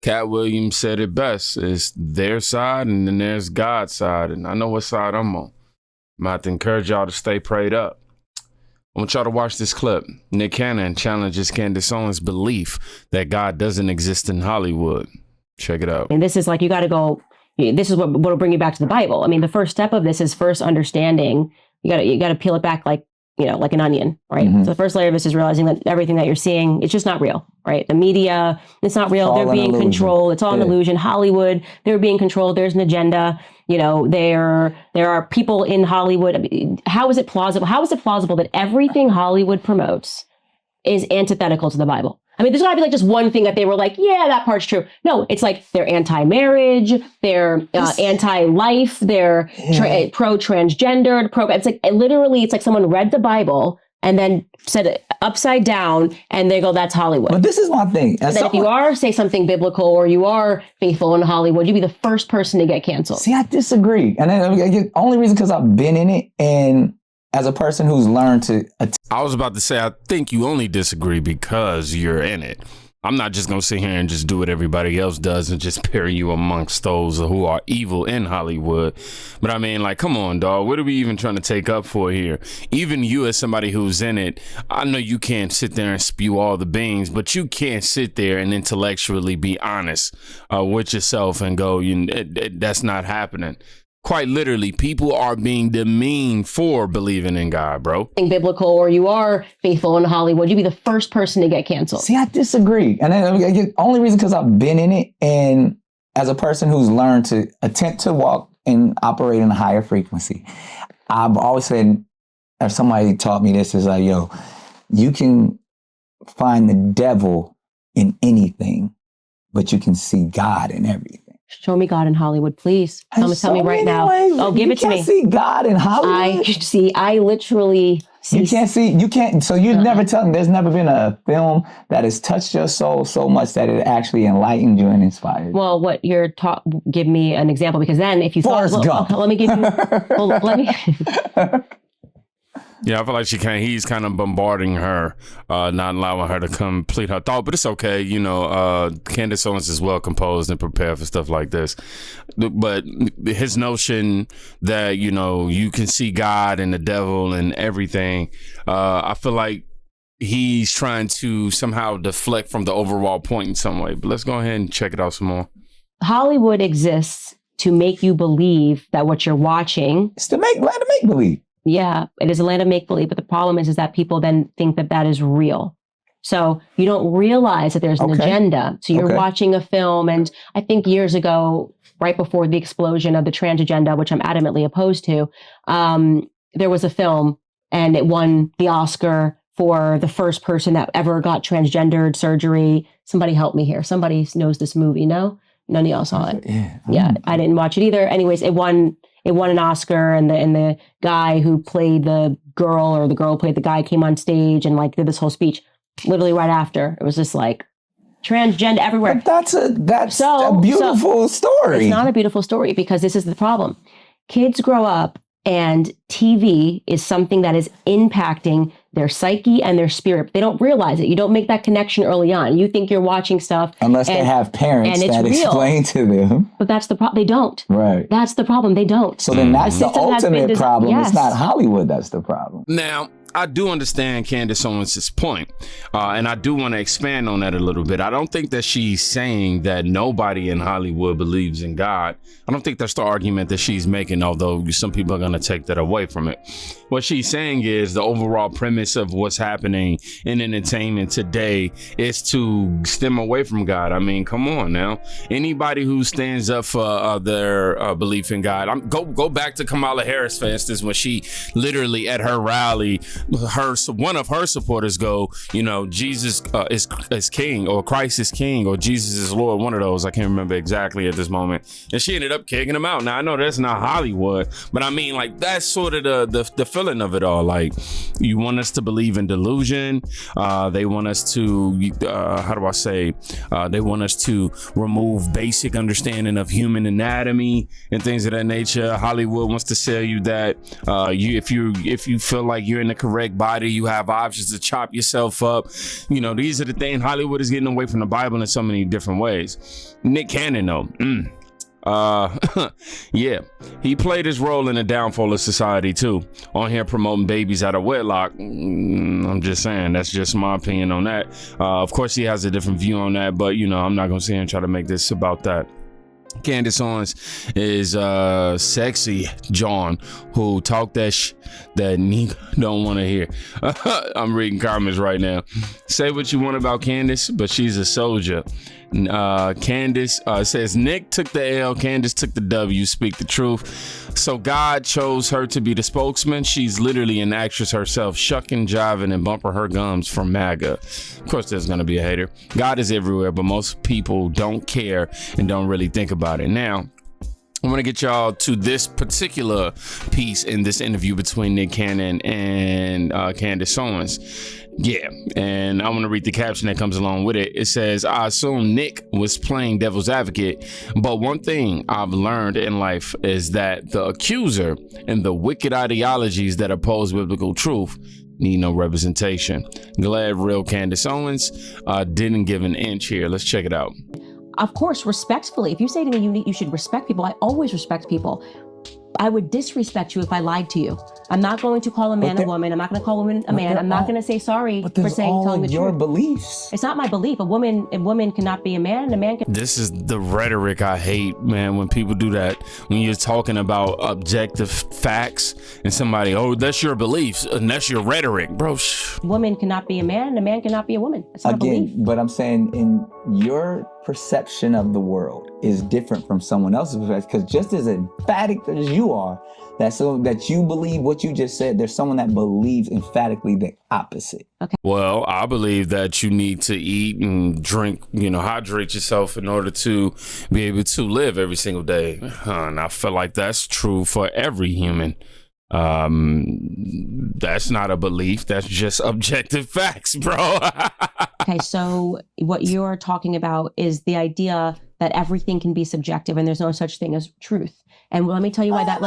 Cat Williams said it best. It's their side and then there's God's side. And I know what side I'm on. I'm going to have to encourage y'all to stay prayed up. I want y'all to watch this clip. Nick Cannon challenges Candace Owens' belief that God doesn't exist in Hollywood. Check it out. And this is like, you got to go, this is what will bring you back to the Bible. I mean, the first step of this is first understanding. You got to peel it back like an onion, right? So the first layer of this is realizing that everything that you're seeing, it's just not real, right? The media, it's not real. They're being controlled. It's all an illusion. Hollywood, they're being controlled. There's an agenda. There are people in Hollywood. I mean, how is it plausible? How is it plausible that everything Hollywood promotes is antithetical to the Bible? I mean, there's got to be like just one thing that they were like, yeah, that part's true. No, it's like they're anti-marriage, they're anti-life, they're pro-transgendered, it's like literally, it's like someone read the Bible and then said it upside down and they go, that's Hollywood. But this is my thing. And then if you are, say something biblical or you are faithful in Hollywood, you'd be the first person to get canceled. See, I disagree. And then only reason because I've been in it and as a person who's learned to... I was about to say, I think you only disagree because you're in it. I'm not just going to sit here and just do what everybody else does and just pair you amongst those who are evil in Hollywood. But I mean, like, come on, dog. What are we even trying to take up for here? Even you as somebody who's in it, I know you can't sit there and spew all the beans, but you can't sit there and intellectually be honest with yourself and go, that's not happening. Quite literally, people are being demeaned for believing in God, bro. Biblical or you are faithful in Hollywood, you'd be the first person to get canceled. See, I disagree. And then only reason because I've been in it and as a person who's learned to attempt to walk and operate in a higher frequency, I've always said, if somebody taught me this, is like, you can find the devil in anything, but you can see God in everything. Show me God in Hollywood, please. Tell me right now. Oh, give it to me. You can't see God in Hollywood. I literally see. You can't. So you've never tell me there's never been a film that has touched your soul so much that it actually enlightened you and inspired you. Well, what you're give me an example, because then if you Forrest Gump. Let me give you, let me. Yeah, I feel like he's kind of bombarding her, not allowing her to complete her thought, but it's okay. Candace Owens is well composed and prepared for stuff like this. But his notion that, you can see God and the devil and everything, I feel like he's trying to somehow deflect from the overall point in some way. But let's go ahead and check it out some more. Hollywood exists to make you believe that what you're watching... It's to make believe. Yeah, it is a land of make-believe, but the problem is that people then think that is real. So you don't realize that there's an agenda. So you're watching a film, and I think years ago, right before the explosion of the trans agenda, which I'm adamantly opposed to, there was a film, and it won the Oscar for the first person that ever got transgendered surgery. Somebody help me here. Somebody knows this movie, no? None of y'all saw it. Yeah, I didn't watch it either. Anyways, it won an Oscar, and the guy who played the girl, or the girl who played the guy, came on stage and did this whole speech. Literally right after, it was just transgender everywhere. But that's a beautiful story. It's not a beautiful story because this is the problem. Kids grow up and TV is something that is impacting their psyche and their spirit. They don't realize it. You don't make that connection early on. You think you're watching stuff. Unless they have parents that explain to them. But that's the problem. They don't. Right. That's the problem. They don't. So then that's the ultimate problem. Yes. It's not Hollywood that's the problem. Now, I do understand Candace Owens' point, and I do want to expand on that a little bit. I don't think that she's saying that nobody in Hollywood believes in God. I don't think that's the argument that she's making, although some people are going to take that away from it. What she's saying is the overall premise of what's happening in entertainment today is to stem away from God. I mean, come on now. Anybody who stands up for their belief in God, go back to Kamala Harris, for instance, when she literally at her rally, one of her supporters go, Jesus is king, or Christ is king, or Jesus is Lord, one of those. I can't remember exactly at this moment. And she ended up kicking him out. Now, I know that's not Hollywood, but I mean, that's sort of the feeling of it all. You want us to believe in delusion. They want us to, they want us to remove basic understanding of human anatomy and things of that nature. Hollywood wants to sell you that if you feel like you're in the correct body. You have options to chop yourself up. You know, these are the things. Hollywood is getting away from the Bible in so many different ways. Nick Cannon, though. Yeah, he played his role in the downfall of society too, on here promoting babies out of wedlock. I'm just saying, that's just my opinion on that. Of course he has a different view on that, but you know, I'm not gonna sit here and try to make this about that. Candace Owens is sexy John, who talk that that Nick don't want to hear. I'm reading comments right now. Say what you want about Candace, but she's a soldier. Candace says Nick took the L, Candace took the W. Speak the truth. So God chose her to be the spokesman. She's literally an actress herself, shucking, jiving, and bumping her gums from MAGA. Of course, there's gonna be a hater. God is everywhere, but most people don't care and don't really think about it. Now, I want to get y'all to this particular piece in this interview between Nick Cannon and Candace Owens. Yeah, and I want to read the caption that comes along with it. It says, I assume Nick was playing devil's advocate, but one thing I've learned in life is that the accuser and the wicked ideologies that oppose biblical truth need no representation. Glad real Candace Owens didn't give an inch here. Let's check it out. Of course, respectfully. If you say to me you should respect people, I always respect people. I would disrespect you if I lied to you. I'm not going to call a man a woman. I'm not going to call a woman a man. I'm not going to say sorry for telling the truth. Your beliefs. It's not my belief. A woman cannot be a man, and a man can. This is the rhetoric I hate, man, when people do that. When you're talking about objective facts and somebody, oh, that's your beliefs and that's your rhetoric, bro. A woman cannot be a man, and a man cannot be a woman. That's not a belief. But I'm saying in your perception of the world is different from someone else's perspective, because just as emphatic as you are, that you believe what you just said, there's someone that believes emphatically the opposite. Okay. Well, I believe that you need to eat and drink, hydrate yourself in order to be able to live every single day. And I feel like that's true for every human. That's not a belief. That's just objective facts, bro. Okay, so what you're talking about is the idea that everything can be subjective and there's no such thing as truth. And let me tell you why that.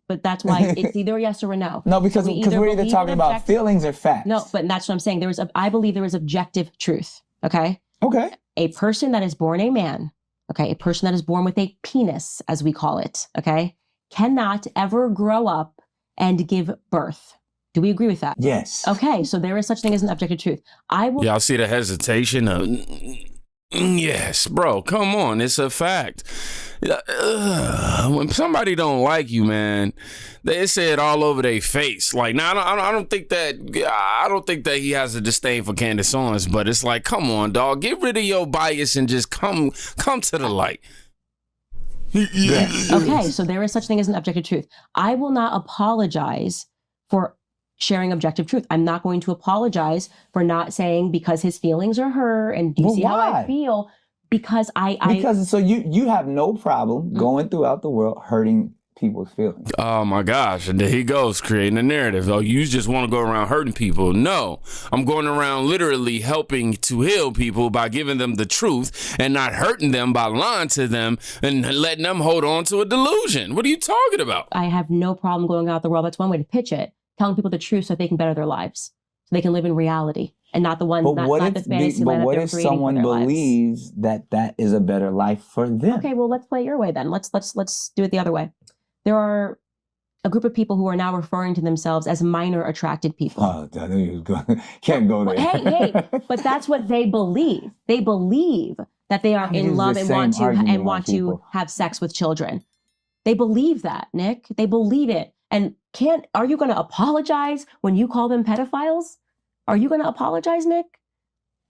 But that's why it's either a yes or a no. No, because we're either talking about feelings or facts. No, but that's what I'm saying. I believe there is objective truth. Okay. Okay. A person that is born a man. Okay, a person that is born with a penis, as we call it. Okay, cannot ever grow up and give birth. Do we agree with that? Yes. Okay, so there is such thing as an objective truth. Y'all see the hesitation of, yes, bro, come on, it's a fact. When somebody don't like you, man, they say it all over their face. Like, now, I don't think that he has a disdain for Candace Owens, but it's like, come on, dog, get rid of your bias and just come to the light. Yes. Okay, so there is such thing as an objective truth. I will not apologize for sharing objective truth. I'm not going to apologize for not saying because his feelings are hurt and do you see how I feel? Because so you have no problem going throughout the world hurting people's feelings. Oh my gosh, and there he goes creating a narrative. Oh, you just want to go around hurting people. No, I'm going around literally helping to heal people by giving them the truth and not hurting them by lying to them and letting them hold on to a delusion. What are you talking about? I have no problem going out the world. That's one way to pitch it. Telling people the truth so they can better their lives. So they can live in reality and not the one, not the fantasy land that they're creating for their lives. But what if someone believes that is a better life for them? Okay, well, let's play it your way then. Let's do it the other way. There are a group of people who are now referring to themselves as minor attracted people. Oh, I knew you was going. Can't go there. Hey, but that's what they believe. They believe that they are in love and want to have sex with children. They believe that, Nick. They believe it. And are you going to apologize when you call them pedophiles? Are you going to apologize, Nick?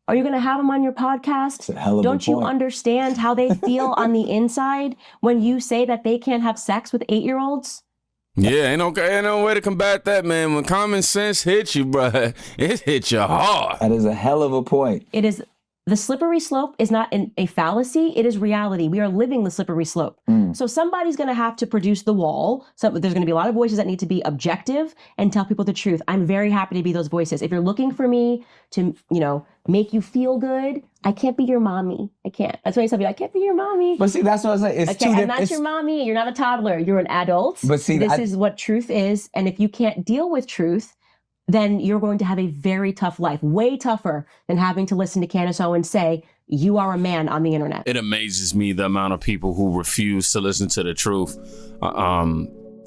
Are you going to have them on your podcast? It's a hell of a Don't you understand how they feel on the inside when you say that they can't have sex with 8-year-olds? Yeah, ain't no way to combat that, man. When common sense hits you, bro, it hits you hard. That is a hell of a point. It is. The slippery slope is not a fallacy. It is reality. We are living the slippery slope. So somebody's going to have to produce the wall. So there's going to be a lot of voices that need to be objective and tell people the truth. I'm very happy to be those voices. If you're looking for me to, make you feel good, I can't be your mommy. I can't. That's why I tell you, I can't be your mommy. But see, that's what I'm saying. I'm not your mommy. You're not a toddler. You're an adult. But see, this is what truth is. And if you can't deal with truth, then you're going to have a very tough life, way tougher than having to listen to Candace Owens say, you are a man on the internet. It amazes me the amount of people who refuse to listen to the truth.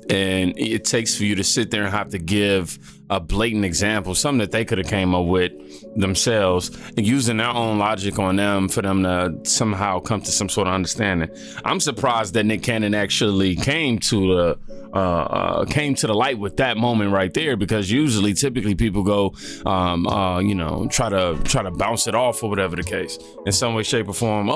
And it takes for you to sit there and have to give a blatant example, something that they could have came up with themselves, and using their own logic on them for them to somehow come to some sort of understanding. I'm surprised that Nick Cannon actually came to the light with that moment right there, because typically people go, try to bounce it off or whatever the case in some way, shape, or form.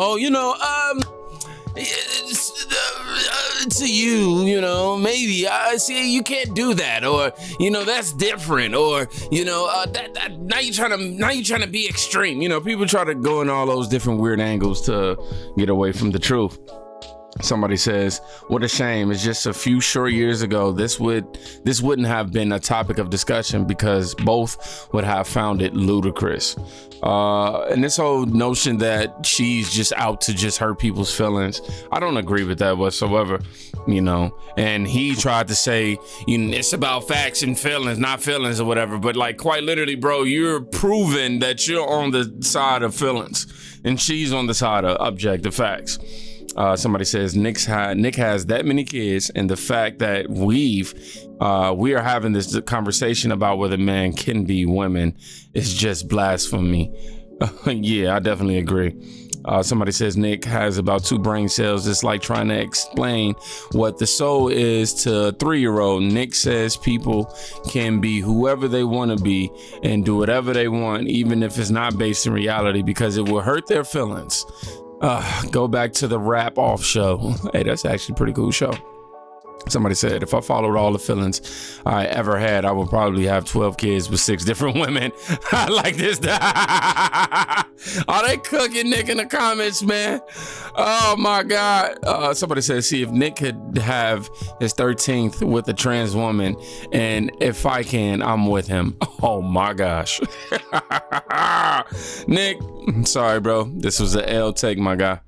To you, maybe I see you can't do that, or that's different, or that now you're trying to be extreme. People try to go in all those different weird angles to get away from the truth. Somebody says, what a shame. It's just a few short years ago, this wouldn't have been a topic of discussion, because both would have found it ludicrous. And this whole notion that she's just out to just hurt people's feelings, I don't agree with that whatsoever, and he tried to say, it's about facts and feelings, not feelings or whatever. But like, quite literally, bro, you're proving that you're on the side of feelings and she's on the side of objective facts. Somebody says Nick has that many kids, and the fact that we are having this conversation about whether men can be women is just blasphemy. Yeah, I definitely agree. Somebody says Nick has about 2 brain cells. It's like trying to explain what the soul is to a 3-year-old. Nick says people can be whoever they want to be and do whatever they want, even if it's not based in reality, because it will hurt their feelings. Go back to the Rap Off show. Hey, that's actually a pretty cool show. Somebody said, if I followed all the feelings I ever had, I would probably have 12 kids with 6 different women. I like this. Are they cooking Nick in the comments, man? Oh my God. Somebody said, see, if Nick could have his 13th with a trans woman, and if I can, I'm with him. Oh my gosh. Nick, I'm sorry, bro. This was an L take, my guy.